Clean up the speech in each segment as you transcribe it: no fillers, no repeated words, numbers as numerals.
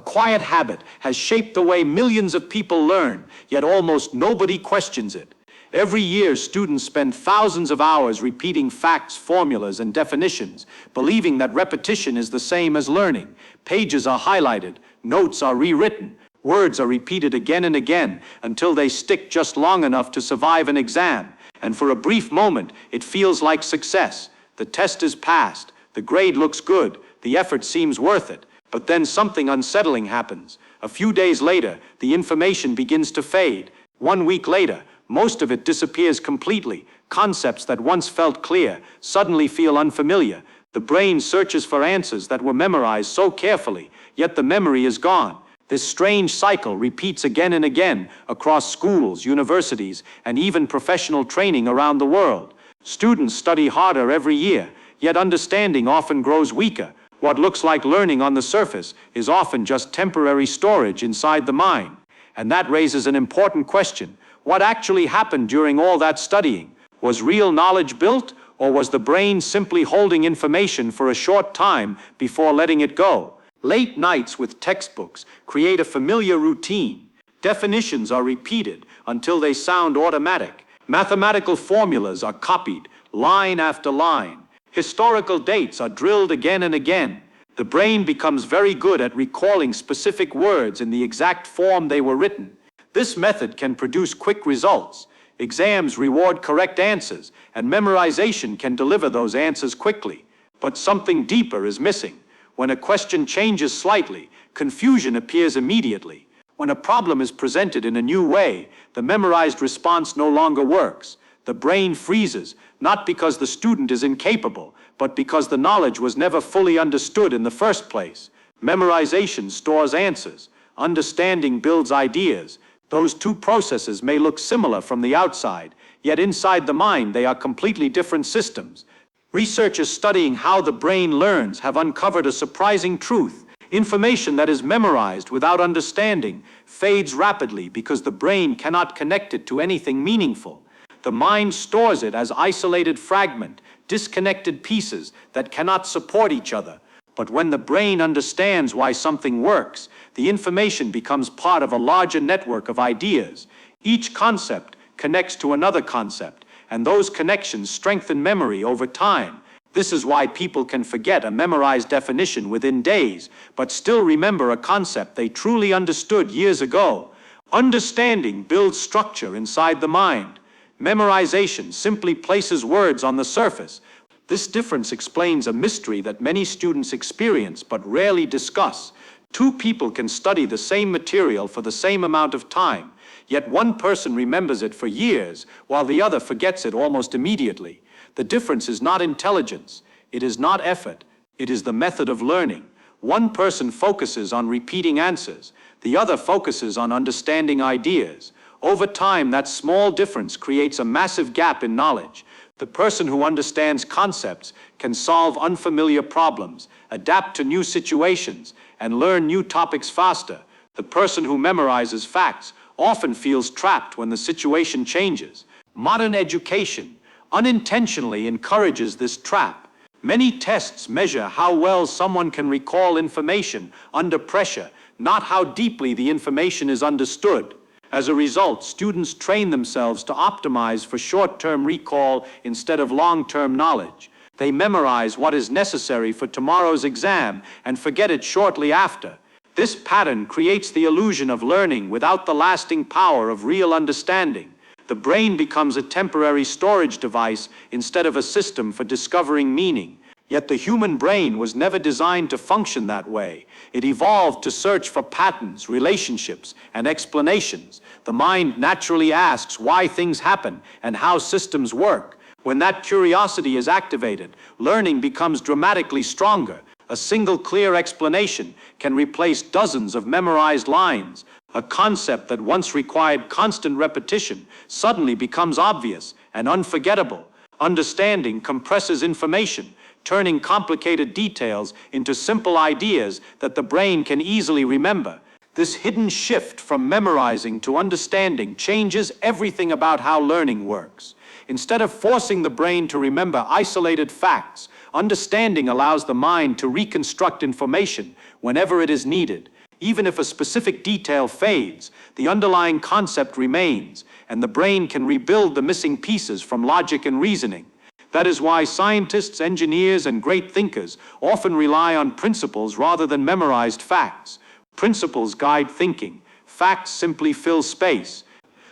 quiet habit has shaped the way millions of people learn, yet almost nobody questions it. Every year, students spend thousands of hours repeating facts, formulas, and definitions, believing that repetition is the same as learning. Pages are highlighted, notes are rewritten, words are repeated again and again until they stick just long enough to survive an exam. And for a brief moment, it feels like success. The test is passed, the grade looks good, the effort seems worth it. But then something unsettling happens. A few days later, the information begins to fade. 1 week later, most of it disappears completely. Concepts that once felt clear suddenly feel unfamiliar. The brain searches for answers that were memorized so carefully, yet the memory is gone. This strange cycle repeats again and again across schools, universities, and even professional training around the world. Students study harder every year, yet understanding often grows weaker. What looks like learning on the surface is often just temporary storage inside the mind. And that raises an important question. What actually happened during all that studying? Was real knowledge built, or was the brain simply holding information for a short time before letting it go? Late nights with textbooks create a familiar routine. Definitions are repeated until they sound automatic. Mathematical formulas are copied, line after line. Historical dates are drilled again and again. The brain becomes very good at recalling specific words in the exact form they were written. This method can produce quick results. Exams reward correct answers, and memorization can deliver those answers quickly. But something deeper is missing. When a question changes slightly, confusion appears immediately. When a problem is presented in a new way, the memorized response no longer works. The brain freezes, not because the student is incapable, but because the knowledge was never fully understood in the first place. Memorization stores answers. Understanding builds ideas. Those two processes may look similar from the outside, yet inside the mind they are completely different systems. Researchers studying how the brain learns have uncovered a surprising truth. Information that is memorized without understanding fades rapidly because the brain cannot connect it to anything meaningful. The mind stores it as isolated fragment, disconnected pieces that cannot support each other. But when the brain understands why something works, the information becomes part of a larger network of ideas. Each concept connects to another concept, and those connections strengthen memory over time. This is why people can forget a memorized definition within days, but still remember a concept they truly understood years ago. Understanding builds structure inside the mind. Memorization simply places words on the surface. This difference explains a mystery that many students experience but rarely discuss. Two people can study the same material for the same amount of time, yet one person remembers it for years, while the other forgets it almost immediately. The difference is not intelligence, it is not effort, it is the method of learning. One person focuses on repeating answers, the other focuses on understanding ideas. Over time, that small difference creates a massive gap in knowledge. The person who understands concepts can solve unfamiliar problems, adapt to new situations, and learn new topics faster. The person who memorizes facts often feels trapped when the situation changes. Modern education unintentionally encourages this trap. Many tests measure how well someone can recall information under pressure, not how deeply the information is understood. As a result, students train themselves to optimize for short-term recall instead of long-term knowledge. They memorize what is necessary for tomorrow's exam and forget it shortly after. This pattern creates the illusion of learning without the lasting power of real understanding. The brain becomes a temporary storage device instead of a system for discovering meaning. Yet the human brain was never designed to function that way. It evolved to search for patterns, relationships, and explanations. The mind naturally asks why things happen and how systems work. When that curiosity is activated, learning becomes dramatically stronger. A single clear explanation can replace dozens of memorized lines. A concept that once required constant repetition suddenly becomes obvious and unforgettable. Understanding compresses information, turning complicated details into simple ideas that the brain can easily remember. This hidden shift from memorizing to understanding changes everything about how learning works. Instead of forcing the brain to remember isolated facts, understanding allows the mind to reconstruct information whenever it is needed. Even if a specific detail fades, the underlying concept remains, and the brain can rebuild the missing pieces from logic and reasoning. That is why scientists, engineers, and great thinkers often rely on principles rather than memorized facts. Principles guide thinking. Facts simply fill space.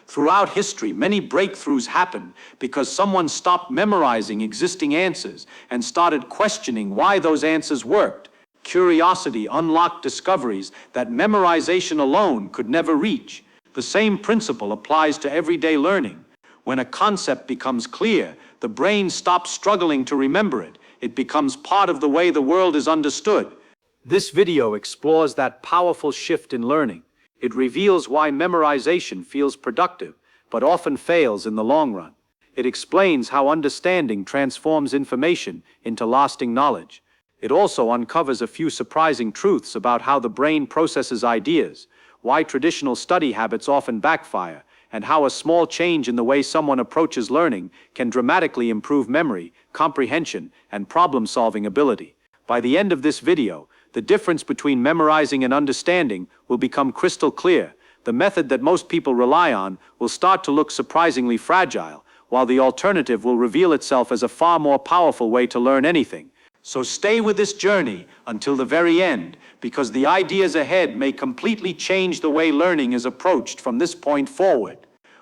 Throughout history, many breakthroughs happen because someone stopped memorizing existing answers and started questioning why those answers worked. Curiosity unlocked discoveries that memorization alone could never reach. The same principle applies to everyday learning. When a concept becomes clear, the brain stops struggling to remember it. It becomes part of the way the world is understood. This video explores that powerful shift in learning. It reveals why memorization feels productive, but often fails in the long run. It explains how understanding transforms information into lasting knowledge. It also uncovers a few surprising truths about how the brain processes ideas, why traditional study habits often backfire, and how a small change in the way someone approaches learning can dramatically improve memory, comprehension, and problem-solving ability. By the end of this video, the difference between memorizing and understanding will become crystal clear. The method that most people rely on will start to look surprisingly fragile, while the alternative will reveal itself as a far more powerful way to learn anything. So stay with this journey until the very end, because the ideas ahead may completely change the way learning is approached from this point forward.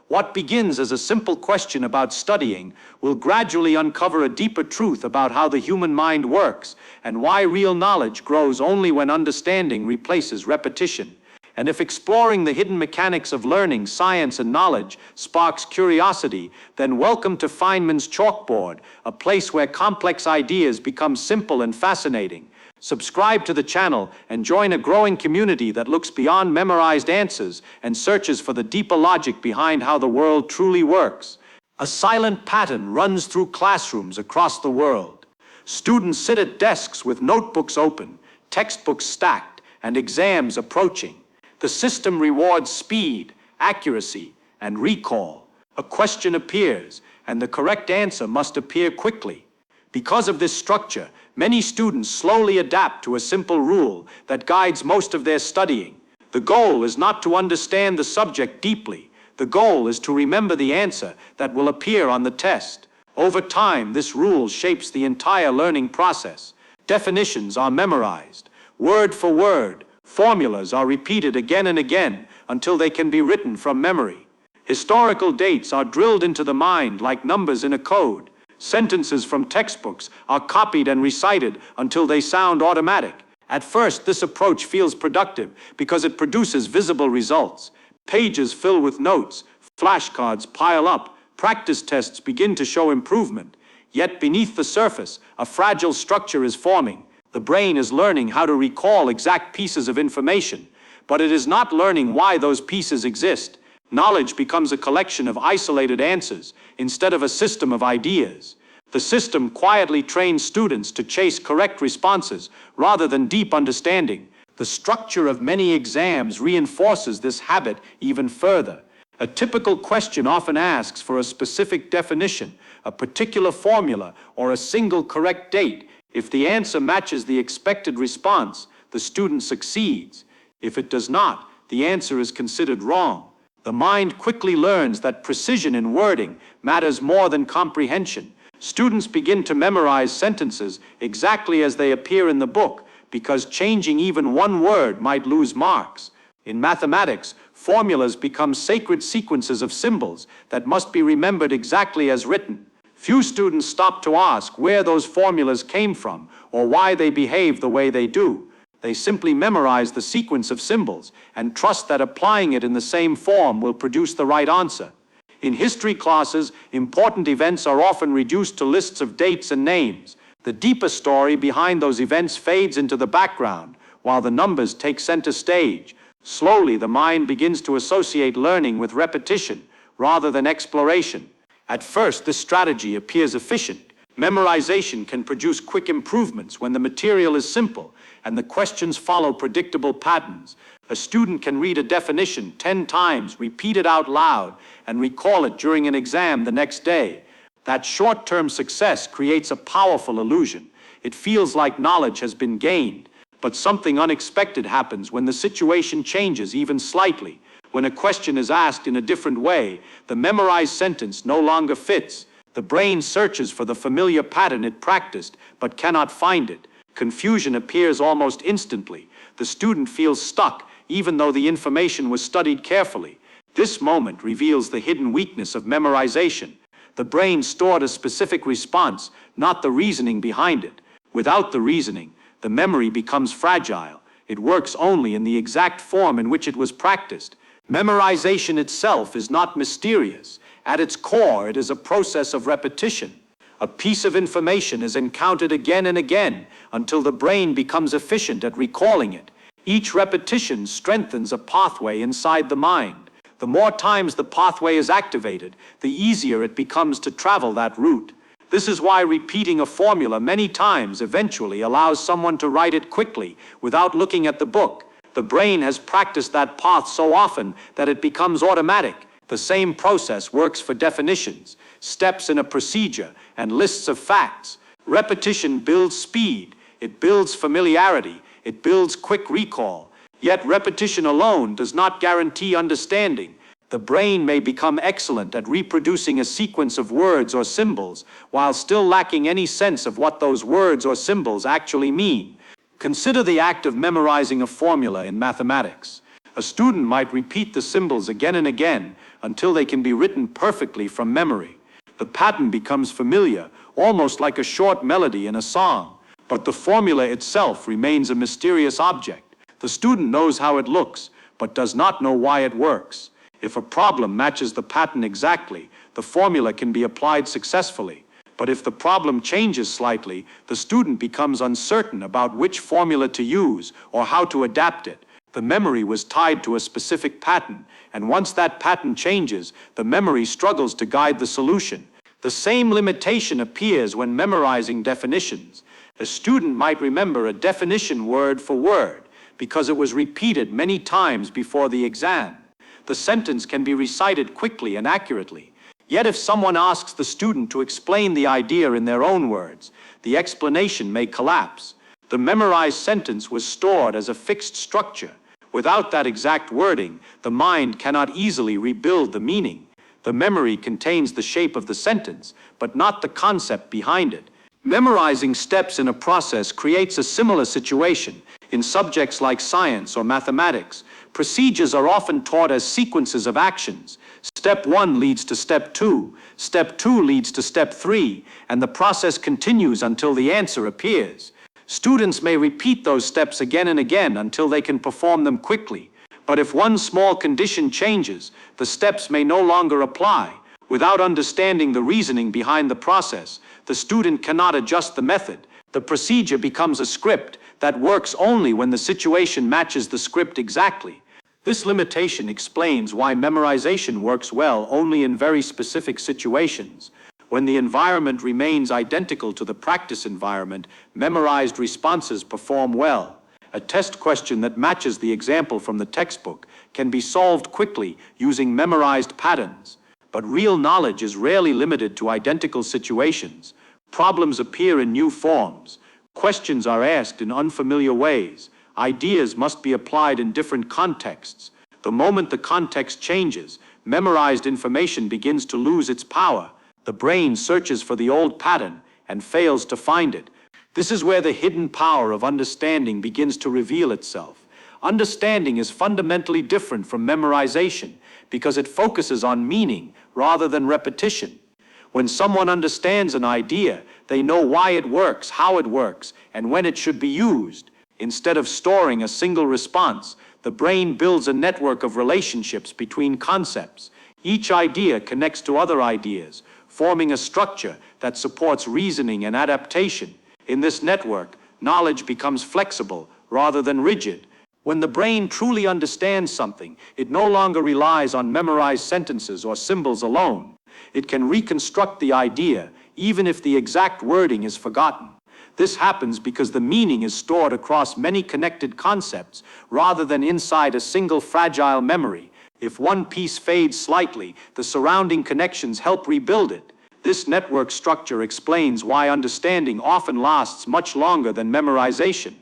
What begins as a simple question about studying will gradually uncover a deeper truth about how the human mind works and why real knowledge grows only when understanding replaces repetition. And if exploring the hidden mechanics of learning, science, and knowledge sparks curiosity, then welcome to Feynman's chalkboard, a place where complex ideas become simple and fascinating. Subscribe to the channel and join a growing community that looks beyond memorized answers and searches for the deeper logic behind how the world truly works. A silent pattern runs through classrooms across the world. Students sit at desks with notebooks open, textbooks stacked, and exams approaching. The system rewards speed, accuracy, and recall. A question appears, and the correct answer must appear quickly. Because of this structure, many students slowly adapt to a simple rule that guides most of their studying. The goal is not to understand the subject deeply. The goal is to remember the answer that will appear on the test. Over time, this rule shapes the entire learning process. Definitions are memorized, word for word. Formulas are repeated again and again until they can be written from memory. Historical dates are drilled into the mind like numbers in a code. Sentences from textbooks are copied and recited until they sound automatic. At first, this approach feels productive because it produces visible results. Pages fill with notes, flashcards pile up, practice tests begin to show improvement. Yet beneath the surface, a fragile structure is forming. The brain is learning how to recall exact pieces of information, but it is not learning why those pieces exist. Knowledge becomes a collection of isolated answers instead of a system of ideas. The system quietly trains students to chase correct responses rather than deep understanding. The structure of many exams reinforces this habit even further. A typical question often asks for a specific definition, a particular formula, or a single correct date. If the answer matches the expected response, the student succeeds. If it does not, the answer is considered wrong. The mind quickly learns that precision in wording matters more than comprehension. Students begin to memorize sentences exactly as they appear in the book, because changing even one word might lose marks. In mathematics, formulas become sacred sequences of symbols that must be remembered exactly as written. Few students stop to ask where those formulas came from or why they behave the way they do. They simply memorize the sequence of symbols and trust that applying it in the same form will produce the right answer. In history classes, important events are often reduced to lists of dates and names. The deeper story behind those events fades into the background, while the numbers take center stage. Slowly, the mind begins to associate learning with repetition rather than exploration. At first, this strategy appears efficient. Memorization can produce quick improvements when the material is simple and the questions follow predictable patterns. A student can read a definition 10 times, repeat it out loud, and recall it during an exam the next day. That short-term success creates a powerful illusion. It feels like knowledge has been gained. But something unexpected happens when the situation changes even slightly. When a question is asked in a different way, the memorized sentence no longer fits. The brain searches for the familiar pattern it practiced, but cannot find it. Confusion appears almost instantly. The student feels stuck, even though the information was studied carefully. This moment reveals the hidden weakness of memorization. The brain stored a specific response, not the reasoning behind it. Without the reasoning, the memory becomes fragile. It works only in the exact form in which it was practiced. Memorization itself is not mysterious. At its core, it is a process of repetition. A piece of information is encountered again and again until the brain becomes efficient at recalling it. Each repetition strengthens a pathway inside the mind. The more times the pathway is activated, the easier it becomes to travel that route. This is why repeating a formula many times eventually allows someone to write it quickly without looking at the book. The brain has practiced that path so often that it becomes automatic. The same process works for definitions, steps in a procedure, and lists of facts. Repetition builds speed, it builds familiarity, it builds quick recall. Yet repetition alone does not guarantee understanding. The brain may become excellent at reproducing a sequence of words or symbols while still lacking any sense of what those words or symbols actually mean. Consider the act of memorizing a formula in mathematics. A student might repeat the symbols again and again until they can be written perfectly from memory. The pattern becomes familiar, almost like a short melody in a song. But the formula itself remains a mysterious object. The student knows how it looks, but does not know why it works. If a problem matches the pattern exactly, the formula can be applied successfully. But if the problem changes slightly, the student becomes uncertain about which formula to use or how to adapt it. The memory was tied to a specific pattern, and once that pattern changes, the memory struggles to guide the solution. The same limitation appears when memorizing definitions. A student might remember a definition word for word because it was repeated many times before the exam. The sentence can be recited quickly and accurately. Yet if someone asks the student to explain the idea in their own words, the explanation may collapse. The memorized sentence was stored as a fixed structure. Without that exact wording, the mind cannot easily rebuild the meaning. The memory contains the shape of the sentence, but not the concept behind it. Memorizing steps in a process creates a similar situation. In subjects like science or mathematics, procedures are often taught as sequences of actions. Step 1 leads to step 2, step 2 leads to step 3, and the process continues until the answer appears. Students may repeat those steps again and again until they can perform them quickly. But if one small condition changes, the steps may no longer apply. Without understanding the reasoning behind the process, the student cannot adjust the method. The procedure becomes a script that works only when the situation matches the script exactly. This limitation explains why memorization works well only in very specific situations. When the environment remains identical to the practice environment, memorized responses perform well. A test question that matches the example from the textbook can be solved quickly using memorized patterns. But real knowledge is rarely limited to identical situations. Problems appear in new forms. Questions are asked in unfamiliar ways. Ideas must be applied in different contexts. The moment the context changes, memorized information begins to lose its power. The brain searches for the old pattern and fails to find it. This is where the hidden power of understanding begins to reveal itself. Understanding is fundamentally different from memorization because it focuses on meaning rather than repetition. When someone understands an idea, they know why it works, how it works, and when it should be used. Instead of storing a single response, the brain builds a network of relationships between concepts. Each idea connects to other ideas, forming a structure that supports reasoning and adaptation. In this network, knowledge becomes flexible rather than rigid. When the brain truly understands something, it no longer relies on memorized sentences or symbols alone. It can reconstruct the idea, even if the exact wording is forgotten. This happens because the meaning is stored across many connected concepts, rather than inside a single fragile memory. If one piece fades slightly, the surrounding connections help rebuild it. This network structure explains why understanding often lasts much longer than memorization.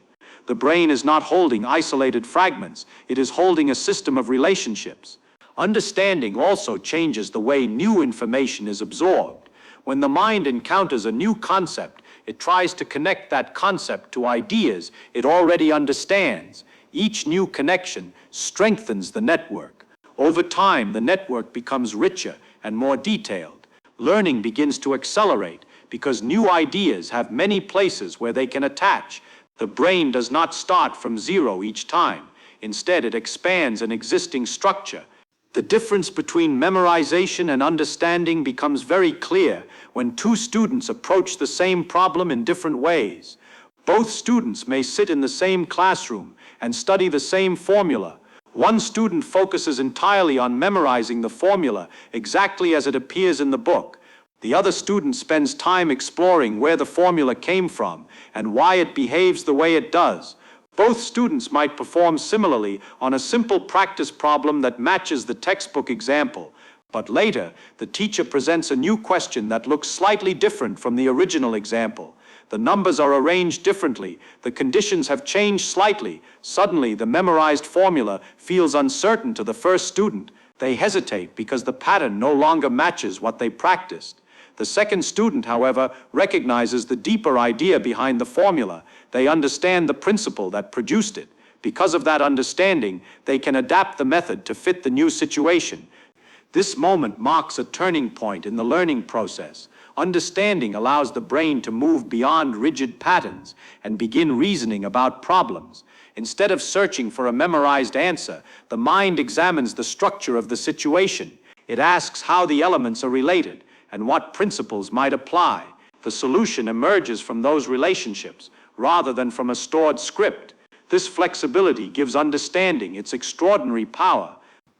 The brain is not holding isolated fragments, it is holding a system of relationships. Understanding also changes the way new information is absorbed. When the mind encounters a new concept, it tries to connect that concept to ideas it already understands. Each new connection strengthens the network. Over time, the network becomes richer and more detailed. Learning begins to accelerate because new ideas have many places where they can attach. The brain does not start from zero each time. Instead, it expands an existing structure. The difference between memorization and understanding becomes very clear when two students approach the same problem in different ways. Both students may sit in the same classroom and study the same formula. One student focuses entirely on memorizing the formula exactly as it appears in the book. The other student spends time exploring where the formula came from and why it behaves the way it does. Both students might perform similarly on a simple practice problem that matches the textbook example, but later, the teacher presents a new question that looks slightly different from the original example. The numbers are arranged differently, the conditions have changed slightly. Suddenly, the memorized formula feels uncertain to the first student. They hesitate because the pattern no longer matches what they practiced. The second student, however, recognizes the deeper idea behind the formula. They understand the principle that produced it. Because of that understanding, they can adapt the method to fit the new situation. This moment marks a turning point in the learning process. Understanding allows the brain to move beyond rigid patterns and begin reasoning about problems. Instead of searching for a memorized answer, the mind examines the structure of the situation. It asks how the elements are related and what principles might apply. The solution emerges from those relationships rather than from a stored script. This flexibility gives understanding its extraordinary power.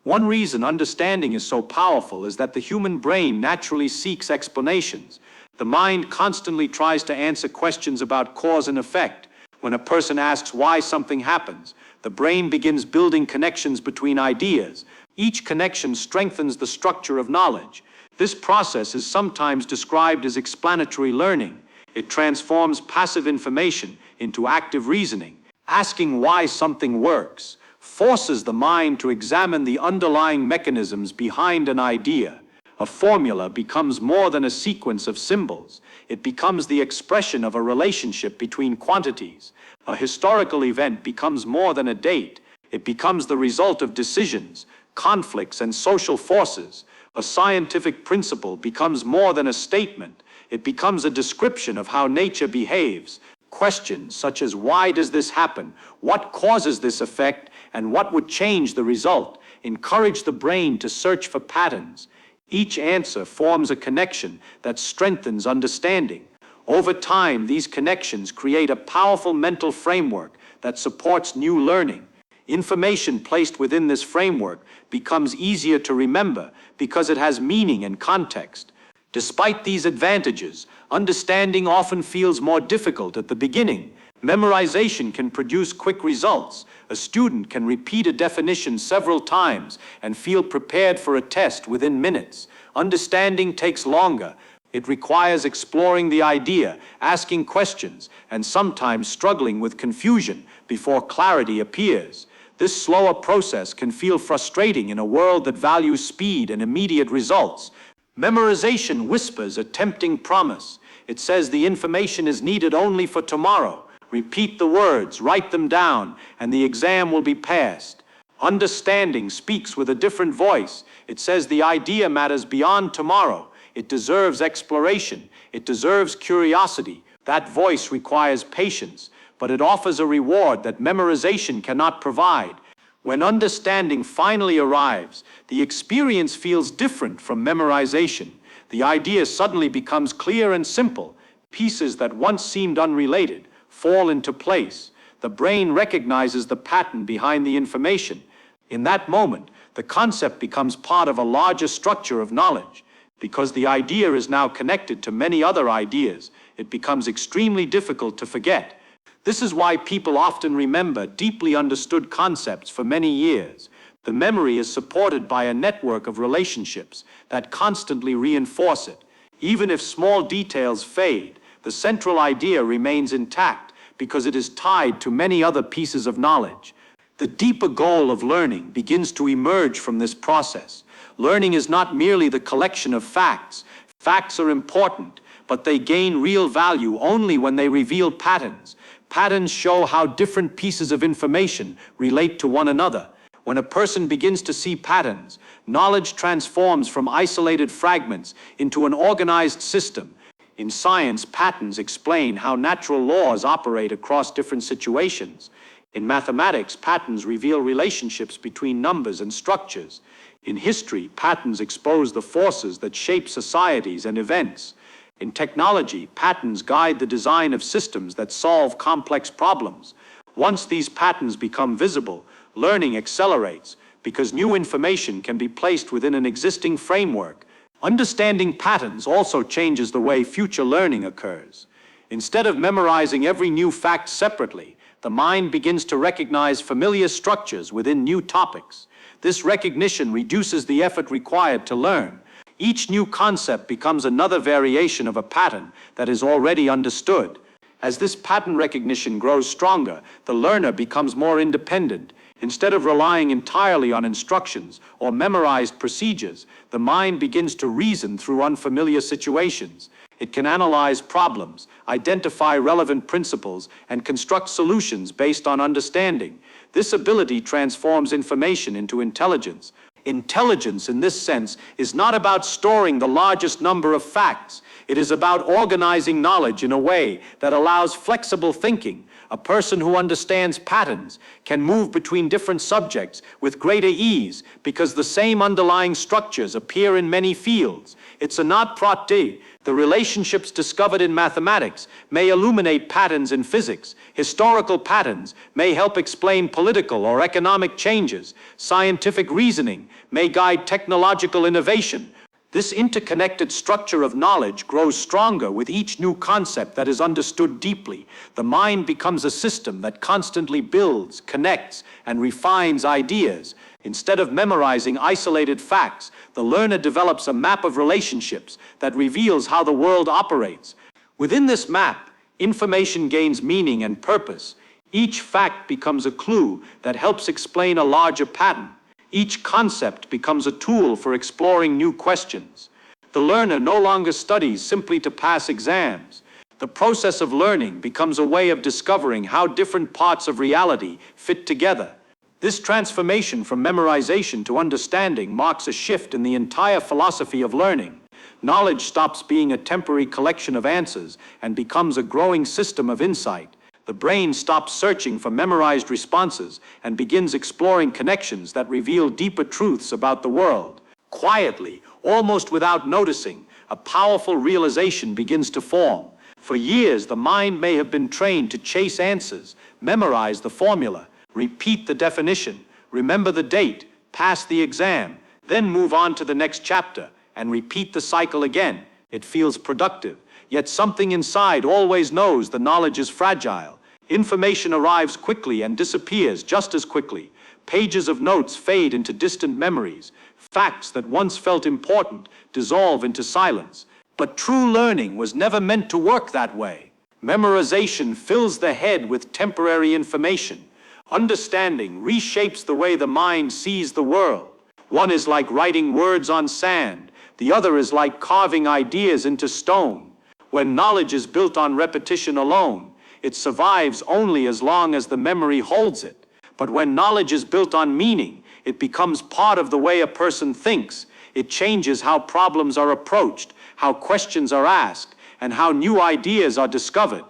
One reason understanding is so powerful is that the human brain naturally seeks explanations. The mind constantly tries to answer questions about cause and effect. When a person asks why something happens, the brain begins building connections between ideas. Each connection strengthens the structure of knowledge. This process is sometimes described as explanatory learning. It transforms passive information into active reasoning. Asking why something works forces the mind to examine the underlying mechanisms behind an idea. A formula becomes more than a sequence of symbols. It becomes the expression of a relationship between quantities. A historical event becomes more than a date. It becomes the result of decisions, conflicts, and social forces. A scientific principle becomes more than a statement. It becomes a description of how nature behaves. Questions such as why does this happen, what causes this effect, and what would change the result encourage the brain to search for patterns. Each answer forms a connection that strengthens understanding. Over time, these connections create a powerful mental framework that supports new learning. Information placed within this framework becomes easier to remember because it has meaning and context. Despite these advantages, understanding often feels more difficult at the beginning. Memorization can produce quick results. A student can repeat a definition several times and feel prepared for a test within minutes. Understanding takes longer. It requires exploring the idea, asking questions, and sometimes struggling with confusion before clarity appears. This slower process can feel frustrating in a world that values speed and immediate results. Memorization whispers a tempting promise. It says the information is needed only for tomorrow. Repeat the words, write them down, and the exam will be passed. Understanding speaks with a different voice. It says the idea matters beyond tomorrow. It deserves exploration. It deserves curiosity. That voice requires patience, but it offers a reward that memorization cannot provide. When understanding finally arrives, the experience feels different from memorization. The idea suddenly becomes clear and simple. Pieces that once seemed unrelated fall into place. The brain recognizes the pattern behind the information. In that moment, the concept becomes part of a larger structure of knowledge. Because the idea is now connected to many other ideas, it becomes extremely difficult to forget. This is why people often remember deeply understood concepts for many years. The memory is supported by a network of relationships that constantly reinforce it. Even if small details fade, the central idea remains intact because it is tied to many other pieces of knowledge. The deeper goal of learning begins to emerge from this process. Learning is not merely the collection of facts. Facts are important, but they gain real value only when they reveal patterns. Patterns show how different pieces of information relate to one another. When a person begins to see patterns, knowledge transforms from isolated fragments into an organized system. In science, patterns explain how natural laws operate across different situations. In mathematics, patterns reveal relationships between numbers and structures. In history, patterns expose the forces that shape societies and events. In technology, patterns guide the design of systems that solve complex problems. Once these patterns become visible, learning accelerates because new information can be placed within an existing framework. Understanding patterns also changes the way future learning occurs. Instead of memorizing every new fact separately, the mind begins to recognize familiar structures within new topics. This recognition reduces the effort required to learn. Each new concept becomes another variation of a pattern that is already understood. As this pattern recognition grows stronger, the learner becomes more independent. Instead of relying entirely on instructions or memorized procedures, the mind begins to reason through unfamiliar situations. It can analyze problems, identify relevant principles, and construct solutions based on understanding. This ability transforms information into intelligence. Intelligence, in this sense, is not about storing the largest number of facts. It is about organizing knowledge in a way that allows flexible thinking. A person who understands patterns can move between different subjects with greater ease because the same underlying structures appear in many fields. It's a not pratique. The relationships discovered in mathematics may illuminate patterns in physics. Historical patterns may help explain political or economic changes. Scientific reasoning may guide technological innovation. This interconnected structure of knowledge grows stronger with each new concept that is understood deeply. The mind becomes a system that constantly builds, connects, and refines ideas. Instead of memorizing isolated facts, the learner develops a map of relationships that reveals how the world operates. Within this map, information gains meaning and purpose. Each fact becomes a clue that helps explain a larger pattern. Each concept becomes a tool for exploring new questions. The learner no longer studies simply to pass exams. The process of learning becomes a way of discovering how different parts of reality fit together. This transformation from memorization to understanding marks a shift in the entire philosophy of learning. Knowledge stops being a temporary collection of answers and becomes a growing system of insight. The brain stops searching for memorized responses and begins exploring connections that reveal deeper truths about the world. Quietly, almost without noticing, a powerful realization begins to form. For years, the mind may have been trained to chase answers, memorize the formula, repeat the definition, remember the date, pass the exam, then move on to the next chapter, and repeat the cycle again. It feels productive, yet something inside always knows the knowledge is fragile. Information arrives quickly and disappears just as quickly. Pages of notes fade into distant memories. Facts that once felt important dissolve into silence. But true learning was never meant to work that way. Memorization fills the head with temporary information. Understanding reshapes the way the mind sees the world. One is like writing words on sand. The other is like carving ideas into stone. When knowledge is built on repetition alone, it survives only as long as the memory holds it. But when knowledge is built on meaning, it becomes part of the way a person thinks. It changes how problems are approached, how questions are asked, and how new ideas are discovered.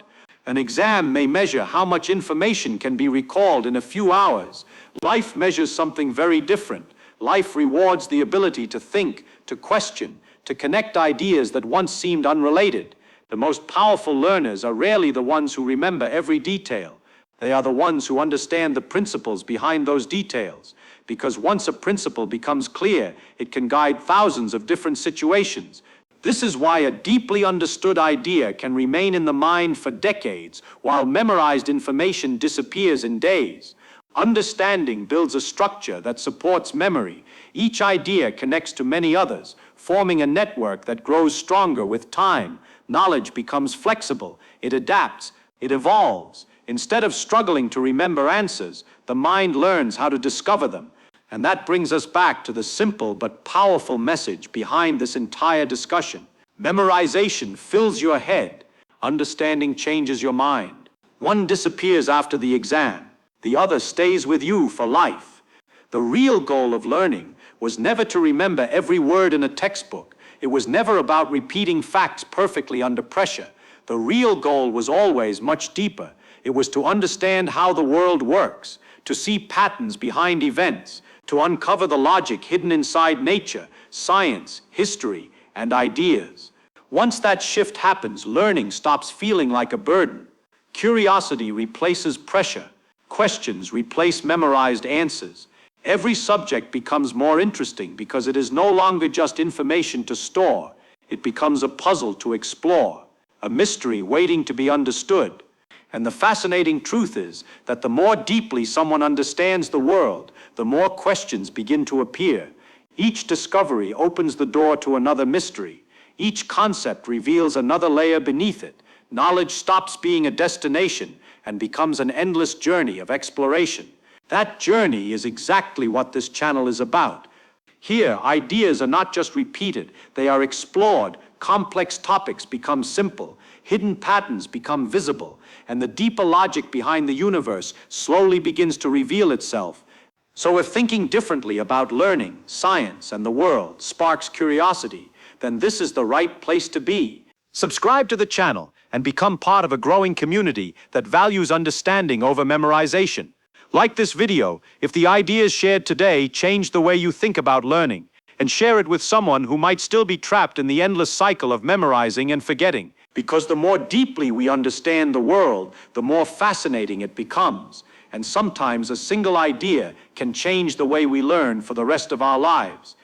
An exam may measure how much information can be recalled in a few hours. Life measures something very different. Life rewards the ability to think, to question, to connect ideas that once seemed unrelated. The most powerful learners are rarely the ones who remember every detail. They are the ones who understand the principles behind those details. Because once a principle becomes clear, it can guide thousands of different situations. This is why a deeply understood idea can remain in the mind for decades, while memorized information disappears in days. Understanding builds a structure that supports memory. Each idea connects to many others, forming a network that grows stronger with time. Knowledge becomes flexible, it adapts, it evolves. Instead of struggling to remember answers, the mind learns how to discover them. And that brings us back to the simple but powerful message behind this entire discussion. Memorization fills your head. Understanding changes your mind. One disappears after the exam. The other stays with you for life. The real goal of learning was never to remember every word in a textbook. It was never about repeating facts perfectly under pressure. The real goal was always much deeper. It was to understand how the world works, to see patterns behind events, to uncover the logic hidden inside nature, science, history, and ideas. Once that shift happens, learning stops feeling like a burden. Curiosity replaces pressure. Questions replace memorized answers. Every subject becomes more interesting because it is no longer just information to store. It becomes a puzzle to explore, a mystery waiting to be understood. And the fascinating truth is that the more deeply someone understands the world, the more questions begin to appear. Each discovery opens the door to another mystery. Each concept reveals another layer beneath it. Knowledge stops being a destination and becomes an endless journey of exploration. That journey is exactly what this channel is about. Here, ideas are not just repeated, they are explored. Complex topics become simple, hidden patterns become visible, and the deeper logic behind the universe slowly begins to reveal itself. So if thinking differently about learning, science, and the world sparks curiosity, then this is the right place to be. Subscribe to the channel and become part of a growing community that values understanding over memorization. Like this video if the ideas shared today change the way you think about learning, and share it with someone who might still be trapped in the endless cycle of memorizing and forgetting. Because the more deeply we understand the world, the more fascinating it becomes. And sometimes a single idea can change the way we learn for the rest of our lives.